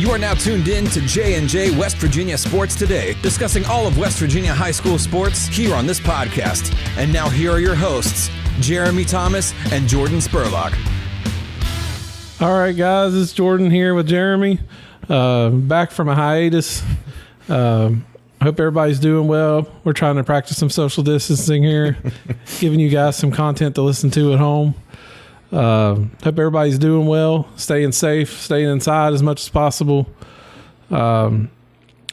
You are now tuned in to J&J West Virginia Sports Today, discussing all of West Virginia high school sports here on this podcast. And now here are your hosts, Jeremy Thomas and Jordan Spurlock. All right, guys, it's Jordan here with Jeremy, back from a hiatus. Hope everybody's doing well. We're trying to practice some social distancing here, giving you guys some content to listen to at home. Hope everybody's doing well, staying safe, staying inside as much as possible.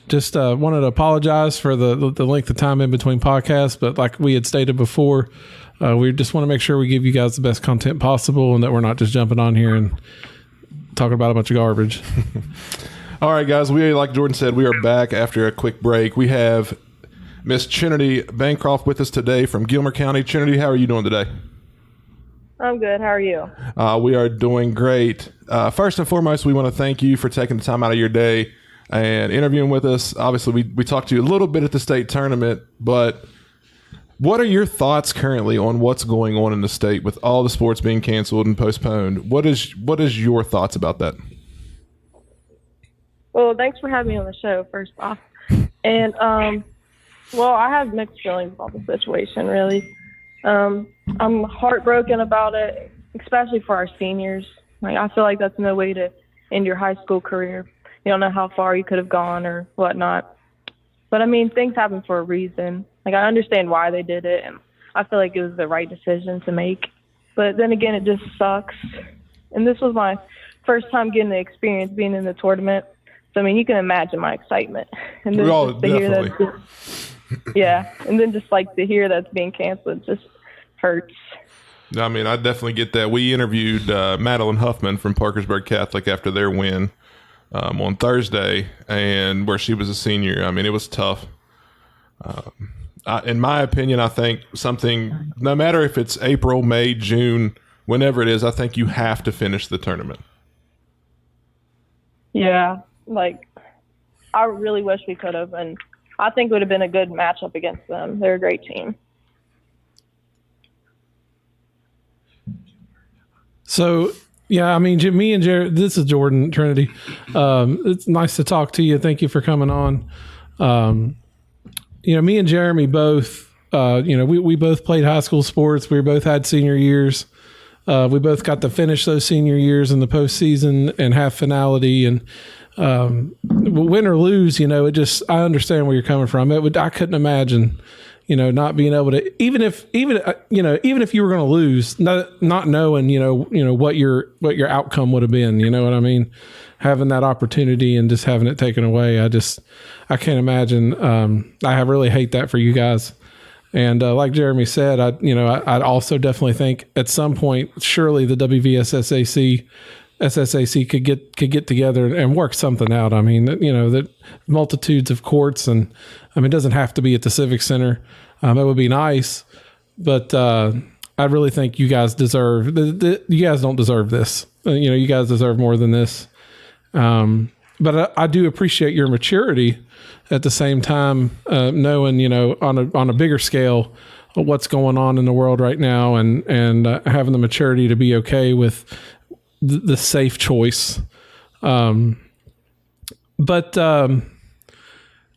Just wanted to apologize for the length of time in between podcasts, but like we had stated before, we just want to make sure we give you guys the best content possible and that we're not just jumping on here and talking about a bunch of garbage. All right, guys, like Jordan said, we are back after a quick break. We have Miss Trinity Bancroft with us today from Gilmer County. Trinity, how are you doing today? I'm good. How are you? We are doing great. First and foremost, we want to thank you for taking the time out of your day and interviewing with us. Obviously, we talked to you a little bit at the state tournament, but what are your thoughts currently on what's going on in the state with all the sports being canceled and postponed? What is your thoughts about that? Well, thanks for having me on the show, first off. And, well, I have mixed feelings about the situation, really. I'm heartbroken about it, especially for our seniors. Like, I feel like that's no way to end your high school career. You don't know how far you could have gone or whatnot. But, I mean, things happen for a reason. Like, I understand why they did it, and I feel like it was the right decision to make. But then again, it just sucks. And this was my first time getting the experience being in the tournament. So, I mean, you can imagine my excitement. And then just to hear that, yeah, and then just like to hear that's being canceled just hurts. I mean, I definitely get that. We interviewed Madeline Huffman from Parkersburg Catholic after their win on Thursday, and where she was a senior. I mean, it was tough. In my opinion, I think something, no matter if it's April, May, June, whenever it is, I think you have to finish the tournament. Yeah. Like, I really wish we could have, and I think it would have been a good matchup against them. They're a great team. So, yeah, I mean, me and Jared, this is Jordan, Trinity. It's nice to talk to you. Thank you for coming on. Me and Jeremy both, we both played high school sports. We both had senior years. We both got to finish those senior years in the postseason and half finality. And win or lose, I understand where you're coming from. I couldn't imagine, not being able to, even if you were going to lose, not knowing, what your outcome would have been, you know what I mean? Having that opportunity and just having it taken away. I can't imagine. I really hate that for you guys. And like Jeremy said, I'd also definitely think at some point, surely the SSAC could get together and work something out. I mean, that multitudes of courts, and I mean, it doesn't have to be at the Civic Center. It would be nice, but I really think you guys deserve. You guys don't deserve this. You guys deserve more than this. But I do appreciate your maturity at the same time, knowing on a bigger scale what's going on in the world right now, and having the maturity to be okay with the safe choice. But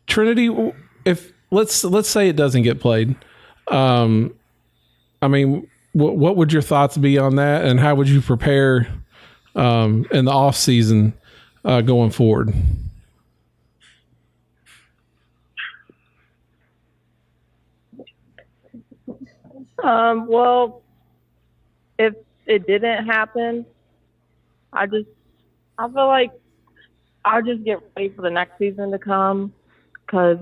Trinity, if let's say it doesn't get played, I mean, what would your thoughts be on that, and how would you prepare in the off season going forward? Well, if it didn't happen, I feel like I'll just get ready for the next season to come, because,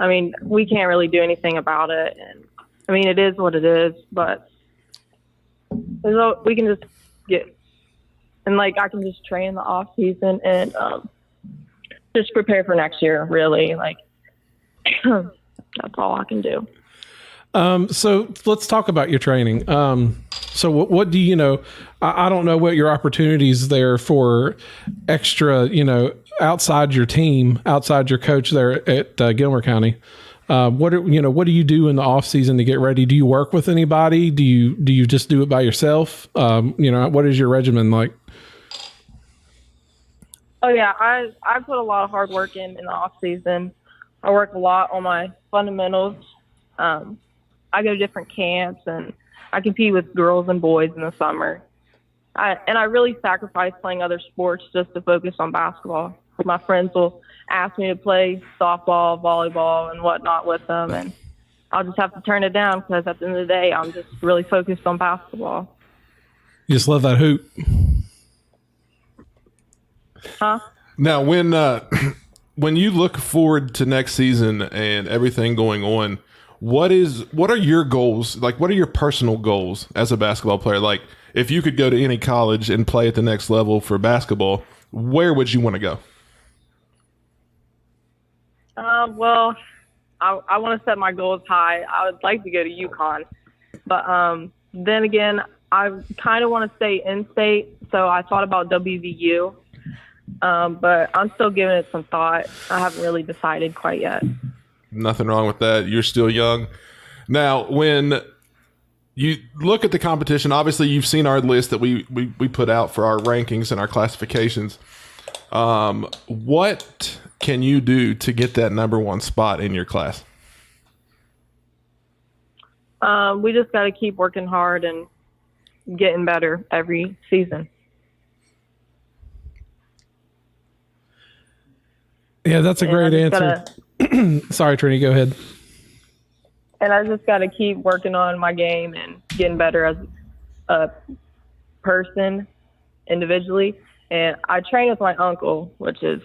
I mean, we can't really do anything about it. And, I mean, it is what it is, but we can just I can just train in the off season and just prepare for next year, really. Like, that's all I can do. So let's talk about your training. So what do you know? I don't know what your opportunities there for extra, outside your team, outside your coach there at Gilmer County. What do you do in the off season to get ready? Do you work with anybody? Do you just do it by yourself? What is your regimen like? Oh yeah, I put a lot of hard work in the off season. I work a lot on my fundamentals. I go to different camps and I compete with girls and boys in the summer. I really sacrifice playing other sports just to focus on basketball. My friends will ask me to play softball, volleyball, and whatnot with them, and I'll just have to turn it down because at the end of the day, I'm just really focused on basketball. You just love that hoop. Huh? Now, when you look forward to next season and everything going on, what are your goals? Like, what are your personal goals as a basketball player? Like, if you could go to any college and play at the next level for basketball, where would you want to go? Well, I want to set my goals high. I would like to go to UConn, but then again, I kind of want to stay in state, so I thought about WVU, but I'm still giving it some thought. I haven't really decided quite yet. Nothing wrong with that. You're still young. Now, when you look at the competition, obviously you've seen our list that we put out for our rankings and our classifications. What can you do to get that number one spot in your class? We just got to keep working hard and getting better every season. Yeah, that's a great answer. Sorry, Trini, go ahead. And I just got to keep working on my game and getting better as a person individually. And I train with my uncle, which is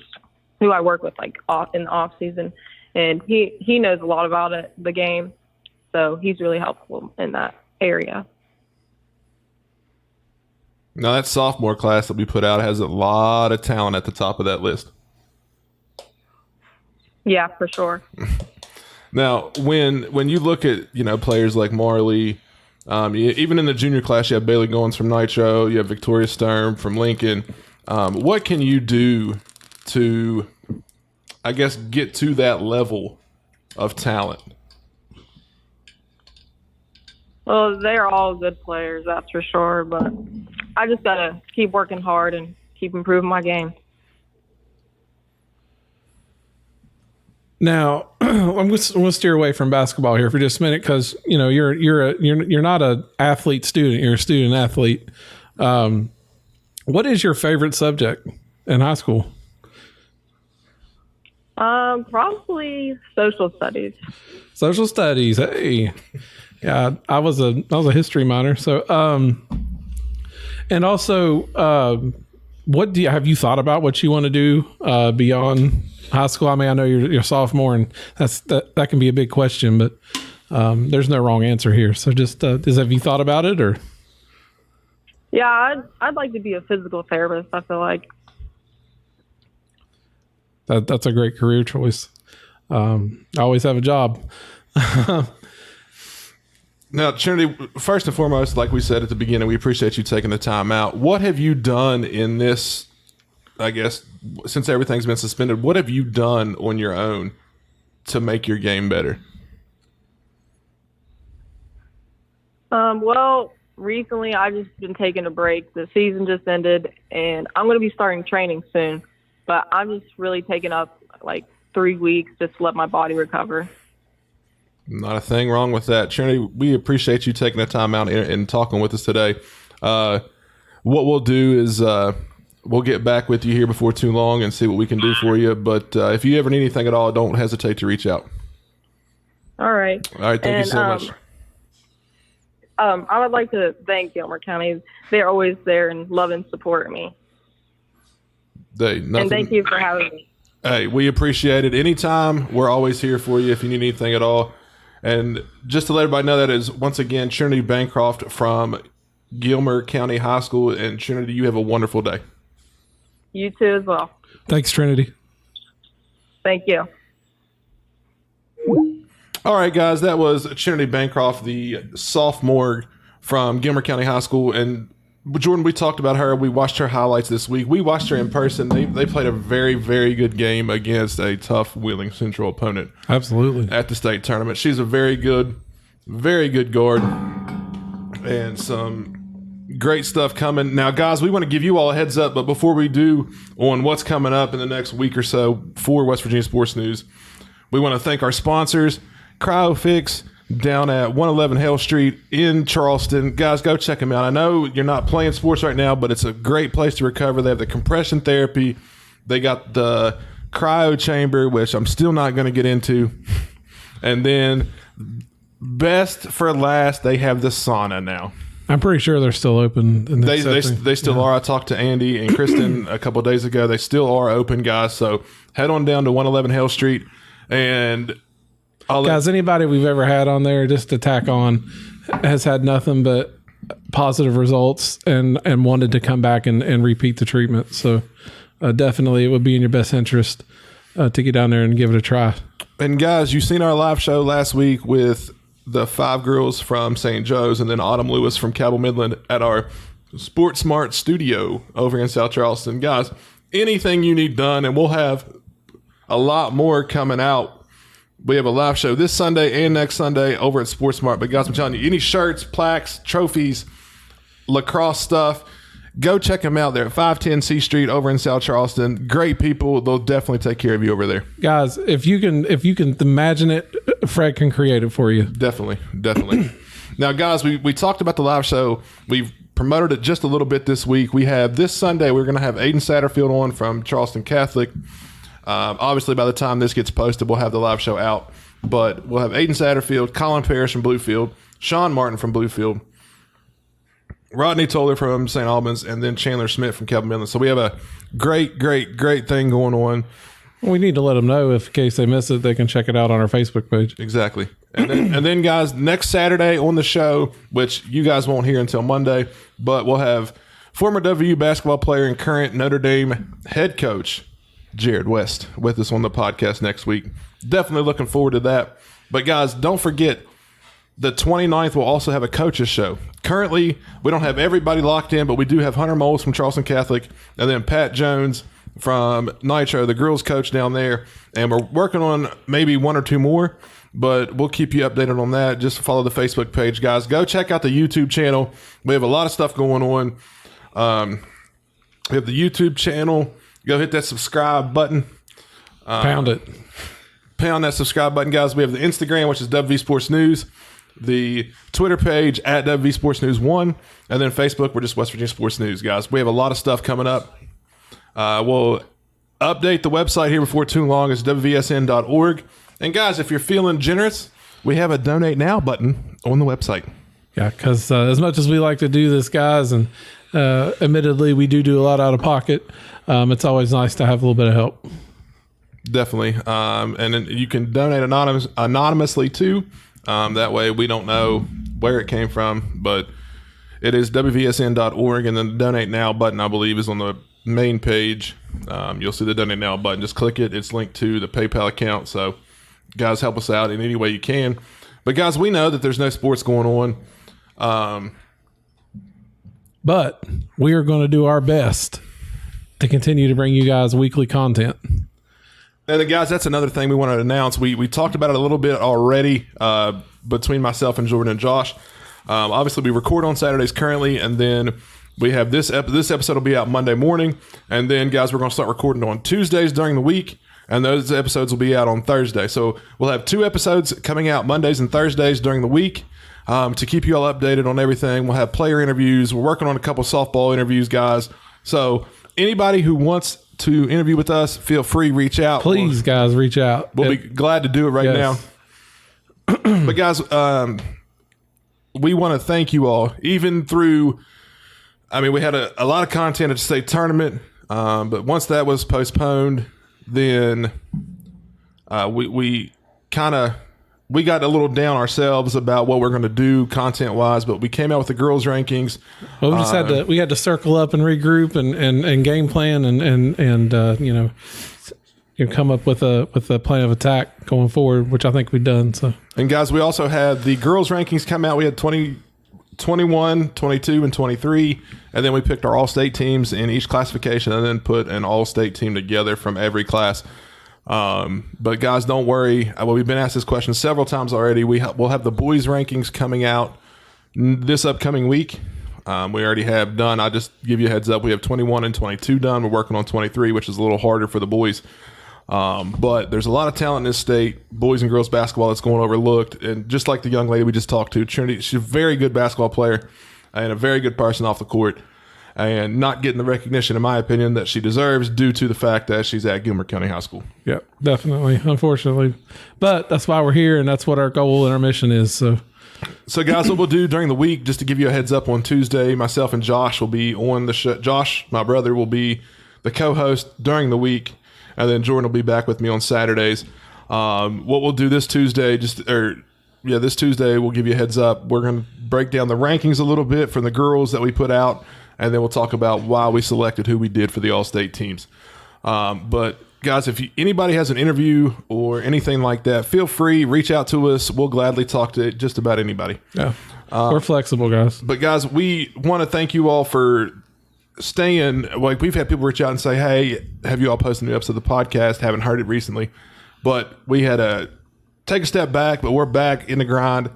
who I work with like in the off season. And he knows a lot about the game. So he's really helpful in that area. Now, that sophomore class that we put out has a lot of talent at the top of that list. Yeah, for sure. Now, when you look at, players like Marley, even in the junior class, you have Bailey Goins from Nitro, you have Victoria Sturm from Lincoln. What can you do to, I guess, get to that level of talent? Well, they're all good players, that's for sure. But I just got to keep working hard and keep improving my game. Now, I'm going to steer away from basketball here for just a minute because you're not an athlete student. You're a student athlete. What is your favorite subject in high school? Probably social studies. Social studies. Hey, yeah, I was a history minor. So, and also, have you thought about what you want to do beyond high school? I mean, I know you're a sophomore, and that can be a big question, but there's no wrong answer here. So, just have you thought about it, or? Yeah, I'd like to be a physical therapist. I feel like that's a great career choice. I always have a job. Now, Trinity, first and foremost, like we said at the beginning, we appreciate you taking the time out. What have you done in this, I guess, since everything's been suspended, what have you done on your own to make your game better? Well, recently I've just been taking a break. The season just ended, and I'm going to be starting training soon. But I'm just really taking up like 3 weeks just to let my body recover. Not a thing wrong with that. Trinity, we appreciate you taking the time out and talking with us today. What we'll do is we'll get back with you here before too long and see what we can do for you. But if you ever need anything at all, don't hesitate to reach out. All right. All right. Thank you so much. I would like to thank Gilmer County. They're always there and love and support me. And thank you for having me. Hey, we appreciate it. Anytime, we're always here for you if you need anything at all. And just to let everybody know, that is, once again, Trinity Bancroft from Gilmer County High School. And Trinity, you have a wonderful day. You too as well. Thanks, Trinity. Thank you. All right, guys, that was Trinity Bancroft, the sophomore from Gilmer County High School. And Jordan, we talked about her. We watched her highlights this week. We watched her in person. They played a very, very good game against a tough Wheeling Central opponent. Absolutely. At the state tournament. She's a very good guard and some Great stuff coming. Now, guys, we want to give you all a heads up, but before we do on what's coming up in the next week or so for West Virginia Sports News, we want to thank our sponsors, CryoFix, down at 111 Hale Street in Charleston. Guys, go check them out. I know you're not playing sports right now, but it's a great place to recover. They have the compression therapy. They got the cryo chamber, which I'm still not going to get into. And then, best for last, they have the sauna now. I'm pretty sure they're still open. They still are. I talked to Andy and Kristen a couple of days ago. They still are open, guys. So head on down to 111 Hale Street. And guys, anybody we've ever had on there, just to tack on, has had nothing but positive results and wanted to come back and repeat the treatment. So definitely it would be in your best interest to get down there and give it a try. And guys, you've seen our live show last week with the 5 girls from St. Joe's and then Autumn Lewis from Cabell Midland at our Sports Smart studio over in South Charleston. Guys, anything you need done, and we'll have a lot more coming out. We have a live show this Sunday and next Sunday over at Sports Smart. But guys, I'm telling you, any shirts, plaques, trophies, lacrosse stuff, go check them out there at 510 C Street over in South Charleston. Great people. They'll definitely take care of you over there. Guys, if you can imagine it, Fred can create it for you. Definitely. Now, guys, we talked about the live show. We've promoted it just a little bit this week. We have this Sunday, we're going to have Aiden Satterfield on from Charleston Catholic. Obviously, by the time this gets posted, we'll have the live show out. But we'll have Aiden Satterfield, Colin Parrish from Bluefield, Sean Martin from Bluefield, Rodney Toller from St. Albans, and then Chandler Schmidt from Cabell Midland. So we have a great thing going on. We need to let them know if in case they miss it, they can check it out on our Facebook page. Exactly. And then, guys, next Saturday on the show, which you guys won't hear until Monday, but we'll have former WU basketball player and current Notre Dame head coach Jared West with us on the podcast next week. Definitely looking forward to that. But, guys, don't forget, the 29th will also have a coaches show. Currently, we don't have everybody locked in, but we do have Hunter Moles from Charleston Catholic and then Pat Jones from Nitro, the girls coach down there. And we're working on maybe 1 or 2 more, but we'll keep you updated on that. Just follow the Facebook page, guys. Go check out the YouTube channel. We have a lot of stuff going on. We have the YouTube channel. Go hit that subscribe button. Pound that subscribe button, guys. We have the Instagram, which is WV Sports News. The Twitter page at WV Sports News 1. And then Facebook, we're just West Virginia Sports News, guys. We have a lot of stuff coming up. We'll update the website here before too long. It's WVSN.org. And, guys, if you're feeling generous, we have a Donate Now button on the website. Yeah, because as much as we like to do this, guys, and admittedly we do a lot out of pocket, it's always nice to have a little bit of help. Definitely. And then you can donate anonymously, too. That way we don't know where it came from. But it is WVSN.org, and then the Donate Now button, I believe, is on the main page. You'll see the Donate Now button. Just click it. It's linked to the PayPal account. So, guys, help us out in any way you can. But, guys, we know that there's no sports going on. But we are going to do our best to continue to bring you guys weekly content. And, guys, that's another thing we wanted to announce. We talked about it a little bit already between myself and Jordan and Josh. Obviously, we record on Saturdays currently, and then we have this episode will be out Monday morning. And then, guys, we're going to start recording on Tuesdays during the week, and those episodes will be out on Thursday. So we'll have 2 episodes coming out Mondays and Thursdays during the week to keep you all updated on everything. We'll have player interviews. We're working on a couple softball interviews, guys. So anybody who wants to interview with us, feel free, reach out. Please, guys, reach out. We'll be glad to do it right now. But, guys, we want to thank you all. Even through, we had a lot of content at the state tournament, but once that was postponed, then we got a little down ourselves about what we're going to do content wise, but we came out with the girls rankings. Well, we had to circle up and regroup and game plan and come up with a plan of attack going forward, which I think we've done. So, and guys, we also had the girls rankings come out. We had 21, 22, and 23, and then we picked our all-state teams in each classification and then put an all-state team together from every class. But, guys, don't worry. We've been asked this question several times already. We'll have the boys rankings coming out this upcoming week. We already have done. I'll just give you a heads up. We have 21 and 22 done. We're working on 23, which is a little harder for the boys. But there's a lot of talent in this state, boys and girls basketball, that's going overlooked. And just like the young lady we just talked to, Trinity, she's a very good basketball player and a very good person off the court, and not getting the recognition, in my opinion, that she deserves due to the fact that she's at Gilmer County High School. Yeah, definitely, unfortunately. But that's why we're here, and that's what our goal and our mission is. So guys, what we'll do during the week, just to give you a heads up, on Tuesday, myself and Josh will be on the show. Josh, my brother, will be the co-host during the week, and then Jordan will be back with me on Saturdays. What we'll do this Tuesday, this Tuesday, we'll give you a heads up. We're going to break down the rankings a little bit from the girls that we put out, and then we'll talk about why we selected who we did for the All-State teams. But guys, if anybody has an interview or anything like that, feel free, reach out to us. We'll gladly talk to just about anybody. Yeah, we're flexible, guys. But guys, we want to thank you all for staying. Like, we've had people reach out and say, hey, have you all posted a new episode of the podcast? Haven't heard it recently. But we had to take a step back, but we're back in the grind.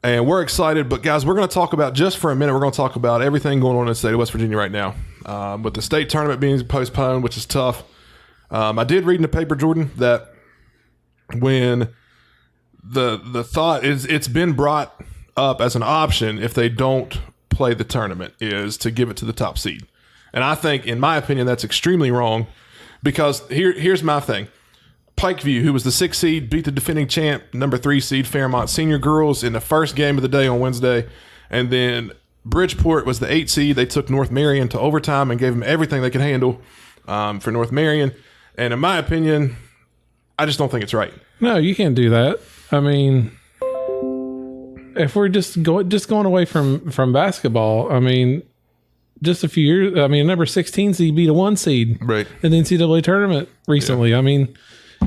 And we're excited. But, guys, we're going to talk about, just for a minute, we're going to talk about everything going on in the state of West Virginia right now. With the state tournament being postponed, which is tough. I did read in the paper, Jordan, that when the thought is, it's been brought up as an option if they don't play the tournament, is to give it to the top seed. And I think, in my opinion, that's extremely wrong, because here's my thing. Pikeview, who was the 6th seed, beat the defending champ, number 3 seed, Fairmont Senior Girls, in the first game of the day on Wednesday. And then Bridgeport was the 8th seed. They took North Marion to overtime and gave them everything they could handle for North Marion. And in my opinion, I just don't think it's right. No, you can't do that. I mean, if we're just going away from basketball, I mean, just a few years, I mean, number 16 seed beat a 1 seed right in the NCAA tournament recently. Yeah. I mean,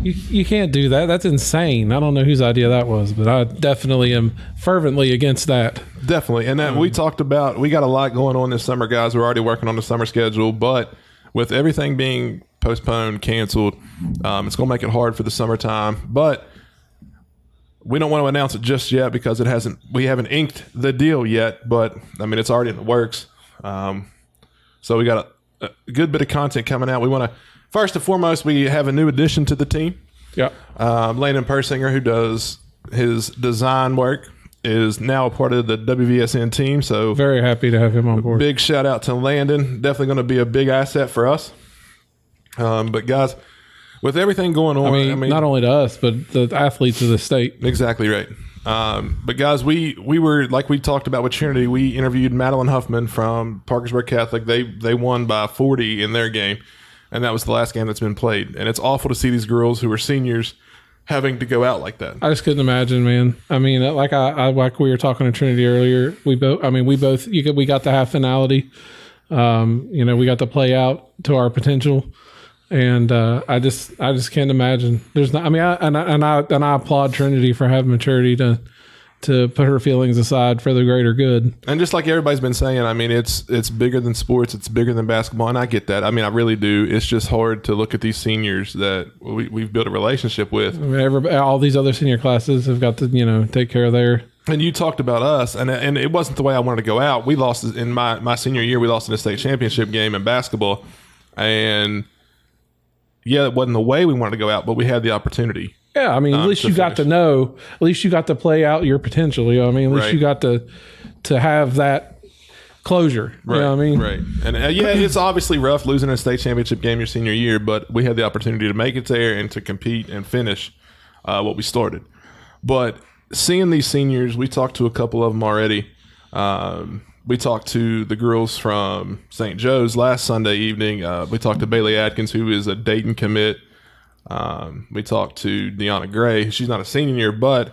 you can't do that. That's insane. I don't know whose idea that was, but I definitely am fervently against that. Definitely. And that we talked about, we got a lot going on this summer, guys. We're already working on the summer schedule, but with everything being postponed, canceled, it's going to make it hard for the summertime. But we don't want to announce it just yet because we haven't inked the deal yet, but I mean, it's already in the works. So we got a good bit of content coming out. We want to, first and foremost, we have a new addition to the team. Yeah. Landon Persinger, who does his design work, is now a part of the WVSN team. So very happy to have him on board. Big shout out to Landon. Definitely going to be a big asset for us. But guys, with everything going on, I mean, not only to us, but the athletes of the state. Exactly right. But guys, we were, like we talked about with Trinity, we interviewed Madeline Huffman from Parkersburg Catholic. They won by 40 in their game, and that was the last game that's been played. And it's awful to see these girls who are seniors having to go out like that. I just couldn't imagine, man. I mean, like we were talking to Trinity earlier, we got the half finality. We got to play out to our potential. And I just can't imagine. There's not. I mean, I applaud Trinity for having maturity to put her feelings aside for the greater good. And just like everybody's been saying, I mean, it's bigger than sports. It's bigger than basketball, and I get that. I mean, I really do. It's just hard to look at these seniors that we've built a relationship with. I mean, all these other senior classes have got to take care of their. And you talked about us, and it wasn't the way I wanted to go out. We lost in my senior year. We lost in a state championship game in basketball, and. Yeah, it wasn't the way we wanted to go out, but we had the opportunity. Yeah, I mean, at least you got to know. At least you got to play out your potential. You know what I mean? At least you got to have that closure. Right, you know what I mean? Right. And it's obviously rough losing a state championship game your senior year, but we had the opportunity to make it there and to compete and finish what we started. But seeing these seniors, we talked to a couple of them already. We talked to the girls from St. Joe's last Sunday evening. We talked to Bailey Atkins, who is a Dayton commit. We talked to Deanna Gray. She's not a senior, but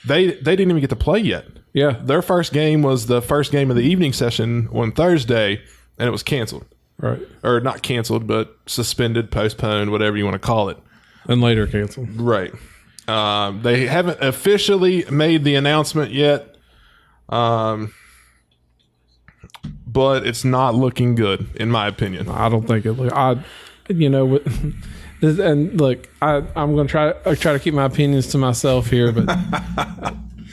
they didn't even get to play yet. Yeah. Their first game was the first game of the evening session on Thursday, and it was canceled. Right. Or not canceled, but suspended, postponed, whatever you want to call it. And later canceled. Right. They haven't officially made the announcement yet. But it's not looking good, in my opinion. I don't think it. And look, I'm going to try to keep my opinions to myself here, but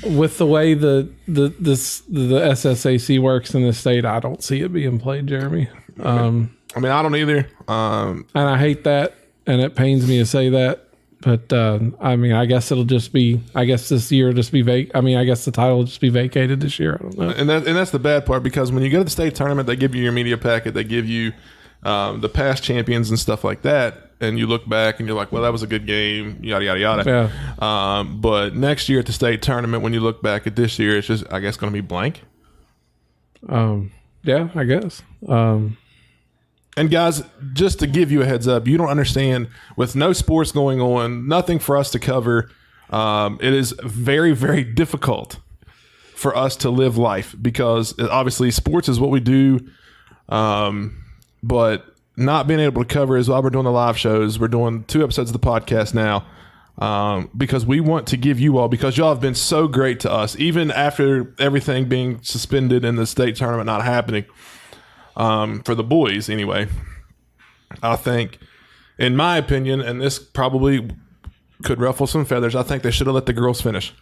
with the way the SSAC works in the state, I don't see it being played, Jeremy. I mean, I don't either. And I hate that, and it pains me to say that. But I mean, I guess it'll just be. I guess this year will just be I guess the title will just be vacated this year. I don't know. And that's the bad part, because when you go to the state tournament, they give you your media packet. They give you the past champions and stuff like that. And you look back and you're like, well, that was a good game, yada, yada, yada. Yeah. But next year at the state tournament, when you look back at this year, it's just, I guess, going to be blank. Yeah, I guess. And guys, just to give you a heads up, you don't understand, with no sports going on, nothing for us to cover, it is very, very difficult for us to live life, because obviously sports is what we do. But not being able to cover is why we're doing the live shows. We're doing 2 episodes of the podcast now, because we want to give you all, because y'all have been so great to us, even after everything being suspended and the state tournament not happening, for the boys anyway. I think, in my opinion, and this probably could ruffle some feathers, I think they should have let the girls finish.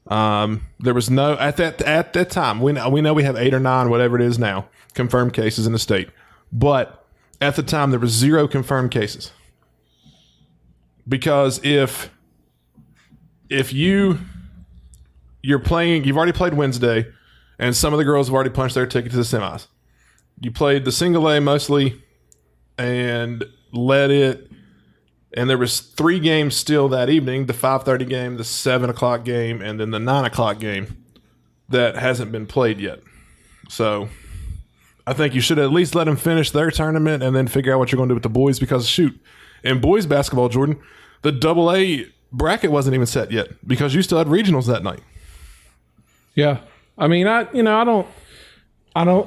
There was no, at that time, we know we have 8 or 9, whatever it is now, confirmed cases in the state. But at the time, there was 0 confirmed cases. Because if you're playing, you've already played Wednesday, and some of the girls have already punched their ticket to the semis. You played the single A mostly, and led it, and there was 3 games still that evening: the 5:30 game, the 7 o'clock game, and then the 9 o'clock game that hasn't been played yet. So I think you should at least let them finish their tournament and then figure out what you're going to do with the boys, because shoot, in boys basketball, Jordan, the AA bracket wasn't even set yet, because you still had regionals that night. Yeah. I mean, I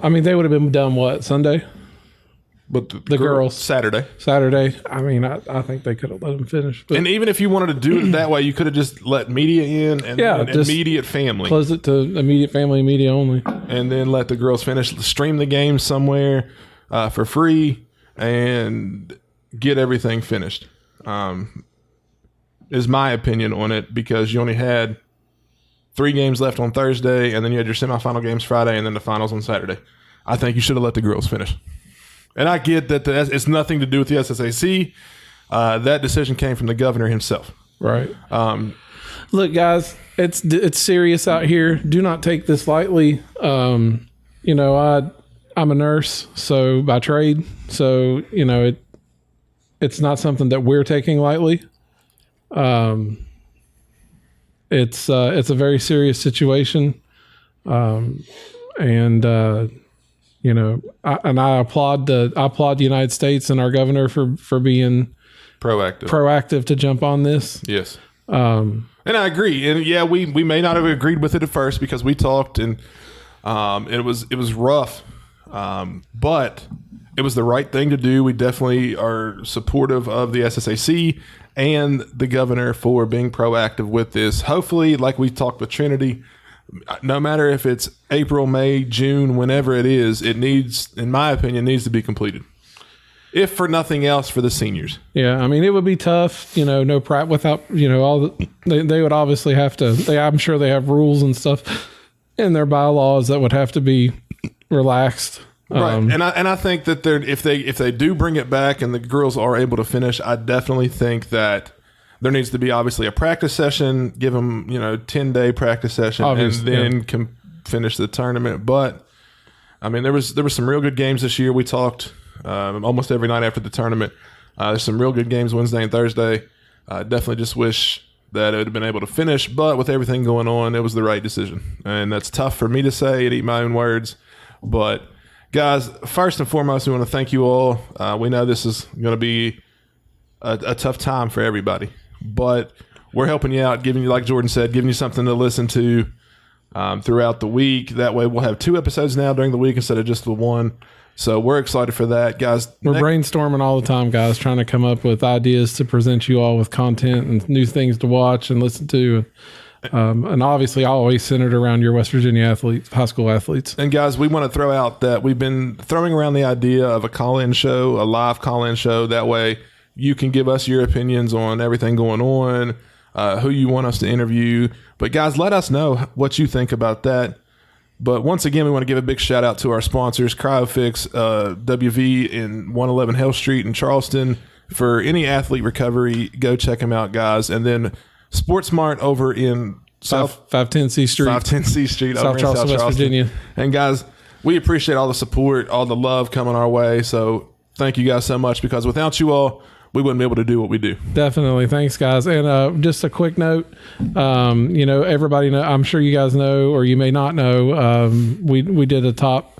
mean, they would have been done what, Sunday? But the girls Saturday. I mean, I think they could have let them finish. But and even if you wanted to do it that way, you could have just let media in and immediate family. Close it to immediate family, media only. And then let the girls finish, stream the game somewhere for free, and get everything finished. Is my opinion on it, because you only had 3 games left on Thursday, and then you had your semifinal games Friday, and then the finals on Saturday. I think you should have let the girls finish. And I get that it's nothing to do with the SSAC. That decision came from the governor himself. Right. Look, guys, it's serious out here. Do not take this lightly. I'm a nurse, so by trade, so it's not something that we're taking lightly. It's a very serious situation, I applaud the United States and our governor for being proactive to jump on this. Yes. And I agree. And yeah, we may not have agreed with it at first, because we talked, and it was rough. But it was the right thing to do. We definitely are supportive of the SSAC and the governor for being proactive with this. Hopefully, like we talked with Trinity, no matter if it's April, May, June, whenever it is, it needs, in my opinion, needs to be completed. If for nothing else, for the seniors. Yeah, I mean, it would be tough, no prep without, they would obviously have to, I'm sure they have rules and stuff in their bylaws that would have to be relaxed. Right. And I think that if they do bring it back and the girls are able to finish, I definitely think that there needs to be obviously a practice session, give them, 10-day practice session, obviously, and then can finish the tournament. But I mean, there was some real good games this year. We talked almost every night after the tournament. There's some real good games Wednesday and Thursday. Definitely just wish that it would have been able to finish, but with everything going on, it was the right decision. And that's tough for me to say and eat my own words. But guys, first and foremost, we want to thank you all. We know this is going to be a tough time for everybody, but we're helping you out, giving you, like Jordan said, giving you something to listen to throughout the week. That way we'll have 2 episodes now during the week instead of just the 1. So we're excited for that, guys. We're brainstorming all the time, guys, trying to come up with ideas to present you all with content and new things to watch and listen to. And obviously always centered around your West Virginia athletes, high school athletes. And guys, we want to throw out that we've been throwing around the idea of a call-in show, a live call-in show. That way you can give us your opinions on everything going on. who you want us to interview. But guys, let us know what you think about that. But once again, we want to give a big shout out to our sponsors, CryoFix, WV in 111 Hill Street in Charleston. For any athlete recovery, go check them out, guys. And then SportsMart over in 510 C Street. 510 C Street over in Charleston, South West Charleston. Virginia. And guys, we appreciate all the support, all the love coming our way. So thank you guys so much, because without you all, we wouldn't be able to do what we do. Definitely. Thanks, guys. And just a quick note, everybody know, I'm sure you guys know, or you may not know, we did a top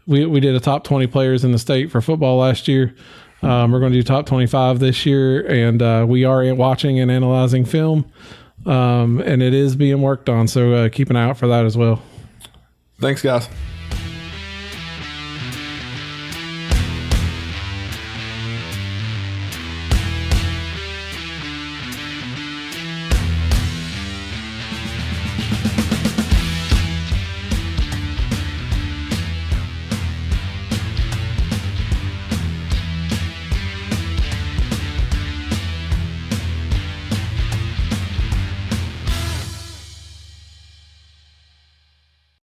20 players in the state for football last year. We're going to do top 25 this year, and we are watching and analyzing film, and it is being worked on. So keep an eye out for that as well. Thanks, guys.